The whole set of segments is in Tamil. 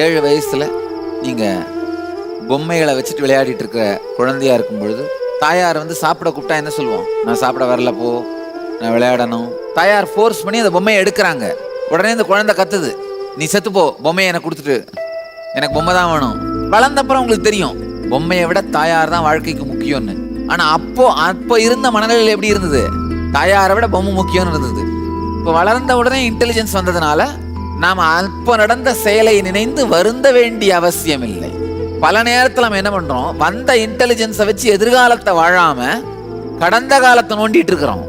7 வயசுல நீங்க பொம்மைகளை வச்சுட்டு விளையாடிட்டு இருக்க குழந்தையா இருக்கும் பொழுது தாயார் வந்து சாப்பிட கூப்பிட்டா என்ன சொல்லுவோம்? நான் சாப்பிட வரல, போ, நான் விளையாடணும். தாயார் ஃபோர்ஸ் பண்ணி அந்த பொம்மையை எடுக்கிறாங்க. உடனே இந்த குழந்தை கத்துது, நீ செத்து போ, பொம்மையை எனக்கு கொடுத்துட்டு, எனக்கு பொம்மை தான் வேணும். வளர்ந்தப்புறம் உங்களுக்கு தெரியும் பொம்மையை விட தாயார் தான் வாழ்க்கைக்கு முக்கியம்னு. ஆனா அப்போ இருந்த மனநிலையில் எப்படி இருந்தது? தாயாரை விட பொம்மை முக்கியம்னு இருந்தது. இப்போ வளர்ந்த உடனே இன்டெலிஜென்ஸ் வந்ததுனால நாம் அப்போ நடந்த செயலை நினைந்து வருந்த வேண்டிய அவசியம் இல்லை. பல நேரத்தில் நம்ம என்ன பண்றோம்? வந்த இன்டெலிஜென்ஸை வச்சு எதிர்காலத்தை வாழாம கடந்த காலத்தை நோண்டிட்டு இருக்கிறோம்.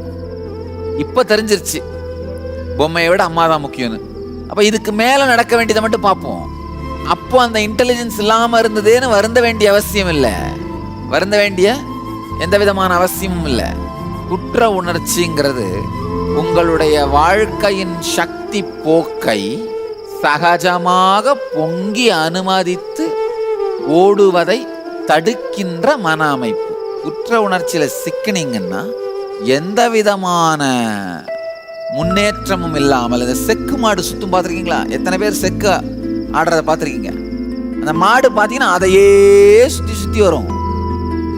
இப்போ தெரிஞ்சிருச்சு பொம்மையை விட அம்மா தான் முக்கியம்னு. அப்போ இதுக்கு மேலே நடக்க வேண்டியதை மட்டும் பார்ப்போம். அப்போ அந்த இன்டெலிஜென்ஸ் இல்லாமல் இருந்ததுன்னு வருந்த வேண்டிய அவசியம் இல்லை. வருந்த வேண்டிய எந்த விதமான அவசியமும் இல்லை. குற்ற உணர்ச்சிங்கிறது உங்களுடைய வாழ்க்கையின் சக்தி போக்கை சகஜமாக பொங்கி அனுமதித்து ஓடுவதை தடுக்கின்ற மன அமைப்பு. குற்ற உணர்ச்சியில சிக்கினீங்கன்னா எந்த விதமான முன்னேற்றமும் இல்லாமல், இந்த செக்கு மாடு சுத்தும் பார்த்துருக்கீங்களா? எத்தனை பேர் செக்கு ஆடுறத பார்த்துருக்கீங்க? அந்த மாடு பார்த்தீங்கன்னா அதையே சுற்றி சுற்றி வரும்.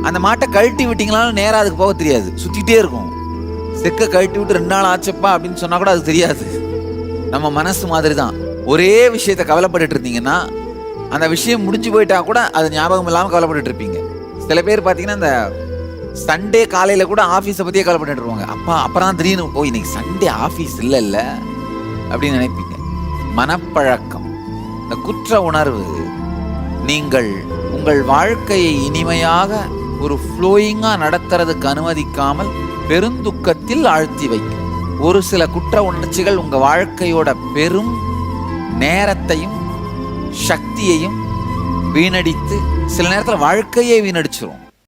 அந்த மாட்டை கழட்டி விட்டீங்களாலும் நேராக அதுக்கு போக தெரியாது, சுற்றிக்கிட்டே இருக்கும். செக்கை கழட்டி விட்டு 2 நாள் ஆச்சப்பா அப்படின்னு சொன்னா கூட அது தெரியாது. நம்ம மனசு மாதிரி தான். ஒரே விஷயத்தை கவலைப்பட்டு இருந்தீங்கன்னா அந்த விஷயம் முடிஞ்சு போயிட்டா கூட அது ஞாபகம் இல்லாமல் கவலைப்பட்டு இருப்பீங்க. சில பேர் பார்த்தீங்கன்னா இந்த சண்டே காலையில் கூட ஆஃபீஸை பற்றியே கவலைப்பட்டு இருப்பாங்க. அப்புறம் தான் திடீர்னு போய் இன்னைக்கு சண்டே ஆஃபீஸ் இல்லைல்ல அப்படின்னு நினைப்பீங்க. மனப்பழக்கம், இந்த குற்ற உணர்வு நீங்கள் உங்கள் வாழ்க்கையை இனிமையாக ஒரு ஃப்ளோயிங்காக நடத்துறதுக்கு அனுமதிக்காமல் பெருந்துக்கத்தில் ஆழ்த்தி வைக்கும். ஒரு சில குற்ற உணர்ச்சிகள் உங்கள் வாழ்க்கையோட பெரும் நேரத்தையும் சக்தியையும் வீணடித்து சில நேரத்தில் வாழ்க்கையே வீணடிச்சிரும்.